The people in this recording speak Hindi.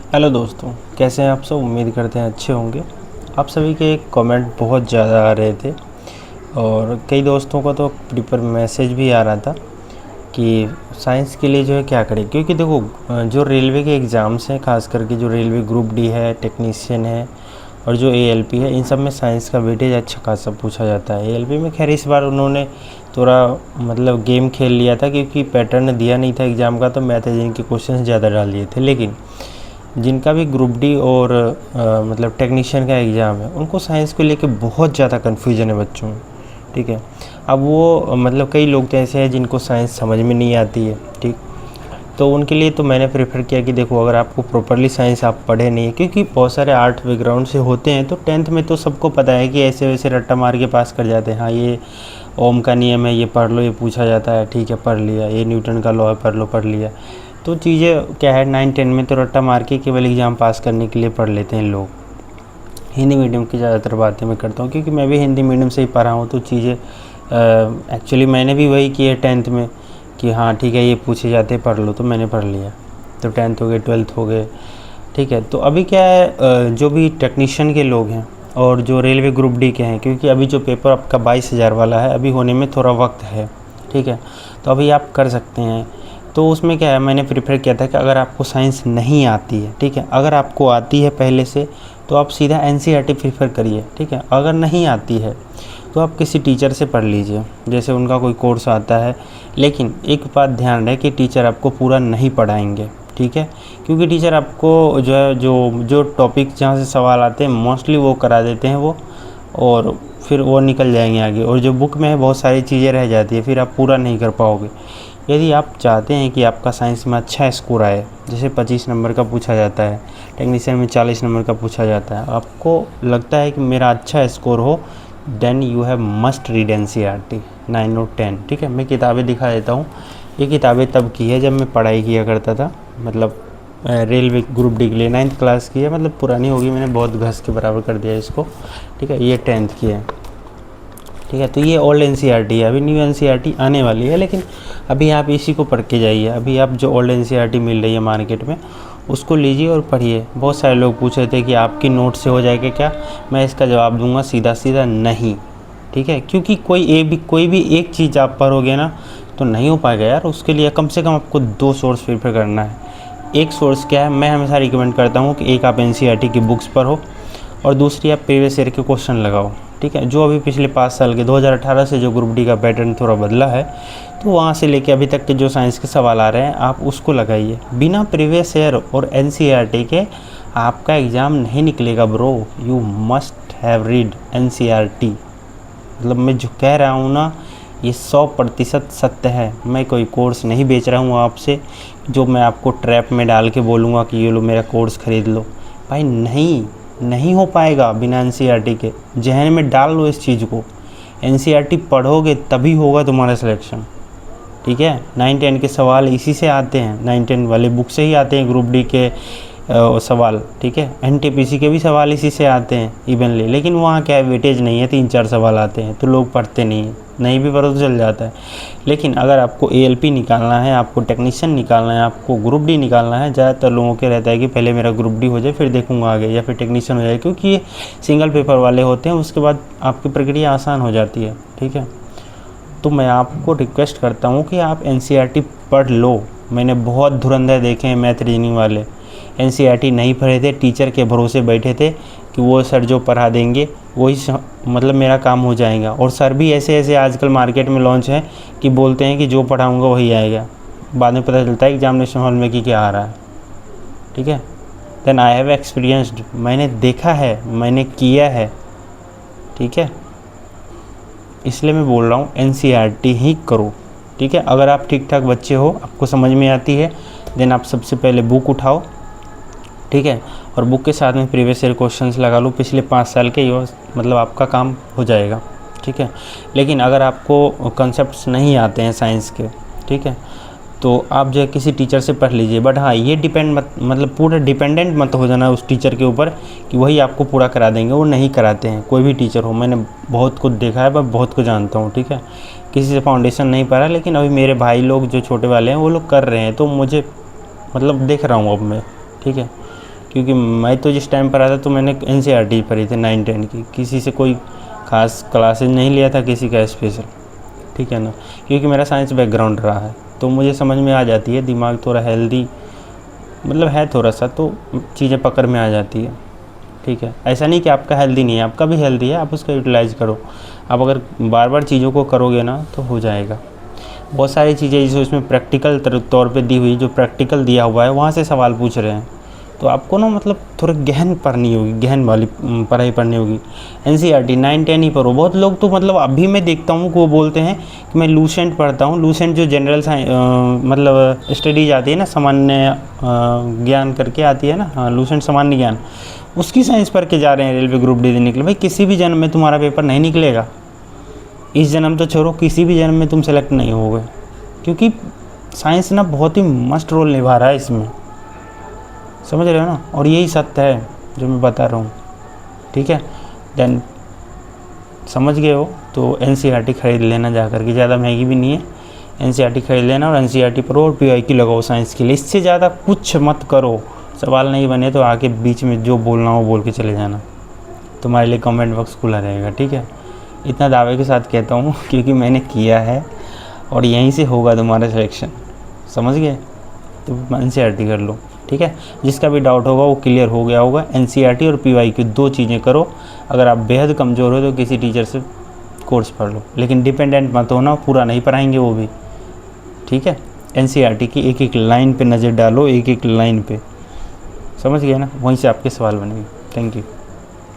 हेलो दोस्तों, कैसे हैं आप सब। उम्मीद करते हैं अच्छे होंगे। आप सभी के कमेंट बहुत ज़्यादा आ रहे थे और कई दोस्तों का तो प्रीपर मैसेज भी आ रहा था कि साइंस के लिए जो है क्या करें, क्योंकि देखो जो रेलवे के एग्ज़ाम्स हैं, खास करके जो रेलवे ग्रुप डी है, टेक्नीशियन है और जो एएलपी है, इन सब में साइंस का वेटेज अच्छा खासा पूछा जाता है। एएलपी में खैर इस बार उन्होंने थोड़ा मतलब गेम खेल लिया था, क्योंकि पैटर्न दिया नहीं था एग्ज़ाम का, तो मैथ रीजनिंग के क्वेश्चन ज़्यादा डाल दिए थे। लेकिन जिनका भी ग्रुप डी और मतलब टेक्नीशियन का एग्ज़ाम है, उनको साइंस को लेके बहुत ज़्यादा कन्फ्यूजन है बच्चों में। ठीक है, अब वो मतलब कई लोग तो ऐसे हैं जिनको साइंस समझ में नहीं आती है। ठीक, तो उनके लिए तो मैंने प्रेफर किया कि देखो, अगर आपको प्रॉपरली साइंस आप पढ़े नहीं है, क्योंकि बहुत सारे आर्ट बैकग्राउंड से होते हैं, तो टेंथ में तो सबको पता है कि ऐसे वैसे रट्टा मार के पास कर जाते हैं। हाँ, ये ओम का नियम है, ये पढ़ लो, ये पूछा जाता है, ठीक है पढ़ लिया। ये न्यूटन का लॉ है, पढ़ लो, पढ़ लिया। तो चीज़ें क्या है, 9-10 में तो रट्टा मार के केवल एग्ज़ाम पास करने के लिए पढ़ लेते हैं लोग। हिंदी मीडियम की ज़्यादातर बातें मैं करता हूँ, क्योंकि मैं भी हिंदी मीडियम से ही पढ़ा हूँ। तो चीज़ें एक्चुअली मैंने भी वही की है टेंथ में कि हाँ ठीक है, ये पूछे जाते पढ़ लो, तो मैंने पढ़ लिया। तो टेंथ हो गए, ट्वेल्थ हो गए। ठीक है, तो अभी क्या है, जो भी टेक्नीशियन के लोग हैं और जो रेलवे ग्रुप डी के हैं, क्योंकि अभी जो पेपर आपका 22,000 वाला है, अभी होने में थोड़ा वक्त है। ठीक है, तो अभी आप कर सकते हैं। तो उसमें क्या है, मैंने प्रेफर किया था कि अगर आपको साइंस नहीं आती है, ठीक है, अगर आपको आती है पहले से, तो आप सीधा एनसीईआरटी प्रेफर करिए। ठीक है, अगर नहीं आती है तो आप किसी टीचर से पढ़ लीजिए, जैसे उनका कोई कोर्स आता है। लेकिन एक बात ध्यान रहे कि टीचर आपको पूरा नहीं पढ़ाएंगे। ठीक है, क्योंकि टीचर आपको जो है जो टॉपिक जहाँ से सवाल आते हैं मोस्टली वो करा देते हैं वो, और फिर वो निकल जाएंगे आगे, और जो बुक में है बहुत सारी चीज़ें रह जाती है, फिर आप पूरा नहीं कर पाओगे। यदि आप चाहते हैं कि आपका साइंस में अच्छा स्कोर आए, जैसे 25 नंबर का पूछा जाता है, टेक्नीशियन में 40 नंबर का पूछा जाता है, आपको लगता है कि मेरा अच्छा स्कोर हो, then you have must read NCERT 9 और 10। ठीक है, मैं किताबें दिखा देता हूँ। ये किताबें तब की है जब मैं पढ़ाई किया करता था, मतलब रेलवे ग्रुप डी के लिए 9th क्लास की है, मतलब पुरानी होगी, मैंने बहुत घस के बराबर कर दिया इसको। ठीक है, ये 10th की है। ठीक है, तो ये ओल्ड एनसीईआरटी है, अभी न्यू एनसीईआरटी आने वाली है, लेकिन अभी आप इसी को पढ़ के जाइए। अभी आप जो ओल्ड एनसीईआरटी मिल रही है मार्केट में, उसको लीजिए और पढ़िए। बहुत सारे लोग पूछ रहे थे कि आपकी नोट से हो जाएगा क्या। मैं इसका जवाब दूंगा सीधा सीधा, नहीं। ठीक है, क्योंकि कोई भी एक चीज़ आप पढ़ोगे ना तो नहीं हो पाएगा यार। उसके लिए कम से कम आपको 2 सोर्स प्रेफर करना है। एक सोर्स क्या है, मैं हमेशा रिकमेंड करता हूँ कि एक आप एनसीईआरटी की बुक्स पढ़ो और दूसरी आप प्रीवियस ईयर के क्वेश्चन लगाओ। ठीक है, जो अभी पिछले 5 साल के 2018 से जो ग्रुप डी का पैटर्न थोड़ा बदला है, तो वहाँ से लेके अभी तक के जो साइंस के सवाल आ रहे हैं आप उसको लगाइए। बिना प्रीवियस ईयर और एनसीईआरटी के आपका एग्ज़ाम नहीं निकलेगा bro. You must have read NCERT. मतलब मैं जो कह रहा हूँ ना, ये 100% सत्य है। मैं कोई कोर्स नहीं बेच रहा हूँ आपसे, जो मैं आपको ट्रैप में डाल के बोलूँगा कि ये लो मेरा कोर्स ख़रीद लो। भाई नहीं हो पाएगा बिना एनसीईआरटी के। जहन में डाल लो इस चीज़ को, एनसीईआरटी पढ़ोगे तभी होगा तुम्हारा सिलेक्शन। ठीक है, 9-10 के सवाल इसी से आते हैं, 9-10 वाले बुक से ही आते हैं ग्रुप डी के सवाल। ठीक है, एनटीपीसी के भी सवाल इसी से आते हैं इवनली, लेकिन वहाँ क्या है, वेटेज नहीं है, 3-4 सवाल आते हैं, तो लोग पढ़ते नहीं भी पढ़ो तो चल जाता है। लेकिन अगर आपको एएलपी निकालना है, आपको टेक्नीशियन निकालना है, आपको ग्रुप डी निकालना है, ज़्यादातर लोगों के रहता है कि पहले मेरा ग्रुप डी हो जाए फिर देखूंगा आगे, या फिर टेक्नीशियन हो जाए, क्योंकि ये सिंगल पेपर वाले होते हैं, उसके बाद आपकी प्रक्रिया आसान हो जाती है। ठीक है, तो मैं आपको रिक्वेस्ट करता हूँ कि आप एनसीईआरटी पढ़ लो। मैंने बहुत धुरंधर देखे हैं मैथ रीजनिंग वाले, एनसीईआरटी नहीं पढ़े थे, टीचर के भरोसे बैठे थे कि वो सर जो पढ़ा देंगे वही मतलब मेरा काम हो जाएगा। और सर भी ऐसे ऐसे आजकल मार्केट में लॉन्च हैं कि बोलते हैं कि जो पढ़ाऊँगा वही आएगा। बाद में पता चलता है एग्जामिनेशन हॉल में कि क्या आ रहा है। ठीक है, देन आई हैव एक्सपीरियंस्ड, मैंने देखा है, मैंने किया है। ठीक है, इसलिए मैं बोल रहा हूँ एनसीईआरटी ही करो। ठीक है, अगर आप ठीक ठाक बच्चे हो, आपको समझ में आती है, देन आप सबसे पहले बुक उठाओ। ठीक है, और बुक के साथ में प्रीवियस ईयर क्वेश्चंस लगा लो पिछले 5 साल के, ये मतलब आपका काम हो जाएगा। ठीक है, लेकिन अगर आपको कॉन्सेप्ट्स नहीं आते हैं साइंस के, ठीक है, तो आप जो है किसी टीचर से पढ़ लीजिए। बट हाँ, ये मतलब पूरा डिपेंडेंट मत हो जाना उस टीचर के ऊपर कि वही आपको पूरा करा देंगे। वो नहीं कराते हैं, कोई भी टीचर हो। मैंने बहुत कुछ देखा है, मैं बहुत कुछ जानता हूँ। ठीक है, किसी से फाउंडेशन नहीं पढ़ा, लेकिन अभी मेरे भाई लोग जो छोटे वाले हैं वो लोग कर रहे हैं, तो मुझे मतलब देख रहा हूँ अब मैं। ठीक है, क्योंकि मैं तो जिस टाइम पर आया था तो मैंने NCERT पढ़ी थी 9-10 की, किसी से कोई ख़ास क्लासेज नहीं लिया था किसी का स्पेशल, ठीक है ना, क्योंकि मेरा साइंस बैकग्राउंड रहा है तो मुझे समझ में आ जाती है, दिमाग थोड़ा हेल्दी मतलब है थोड़ा सा, तो चीज़ें पकड़ में आ जाती है, ठीक है। ऐसा नहीं कि आपका हेल्दी नहीं है, आपका भी हेल्दी है, आप उसका यूटिलाइज़ करो। आप अगर बार बार चीज़ों को करोगे ना तो हो जाएगा। बहुत सारी चीज़ें जैसे उसमें प्रैक्टिकल तौर पे दी हुई, जो प्रैक्टिकल दिया हुआ है वहाँ से सवाल पूछ रहे हैं, तो आपको ना मतलब थोड़ा गहन पढ़नी होगी, गहन वाली पढ़ाई पढ़नी होगी। NCERT 9-10 ही पढ़ो। बहुत लोग तो मतलब अभी मैं देखता हूँ कि वो बोलते हैं कि मैं लूसेंट पढ़ता हूँ। लूसेंट जो जनरल मतलब स्टडीज आती है ना, सामान्य ज्ञान करके आती है ना, हाँ लूसेंट सामान्य ज्ञान, उसकी साइंस पढ़ के जा रहे हैं रेलवे ग्रुप डी निकले। भाई किसी भी जन्म में तुम्हारा पेपर नहीं निकलेगा, इस जन्म तो छोड़ो, किसी भी जन्म में तुम सेलेक्ट नहीं होगे, क्योंकि साइंस ना बहुत ही मस्ट रोल निभा रहा है इसमें, समझ रहे हो ना। और यही सत्य है जो मैं बता रहा हूँ, ठीक है। देन समझ गए हो तो NCERT खरीद लेना जा कर के, ज़्यादा महंगी भी नहीं है। NCERT खरीद लेना और NCERT पढ़ो और PYQ लगाओ साइंस के लिए, इससे ज़्यादा कुछ मत करो। सवाल नहीं बने तो आके बीच में जो बोलना हो बोल के चले जाना, तुम्हारे लिए कमेंट बॉक्स खुला रहेगा, ठीक है। इतना दावे के साथ कहता हूँ क्योंकि मैंने किया है और यहीं से होगा तुम्हारा सिलेक्शन, समझ गए। तो NCERT कर लो, ठीक है। जिसका भी डाउट होगा वो क्लियर हो गया होगा। NCERT और PYQ 2 चीज़ें करो। अगर आप बेहद कमज़ोर हो तो किसी टीचर से कोर्स पढ़ लो, लेकिन डिपेंडेंट मत होना, पूरा नहीं पढ़ाएंगे वो भी, ठीक है। NCERT की एक एक लाइन पे नज़र डालो, एक एक लाइन पे, समझ गए ना, वहीं से आपके सवाल बनेंगे। Thank you.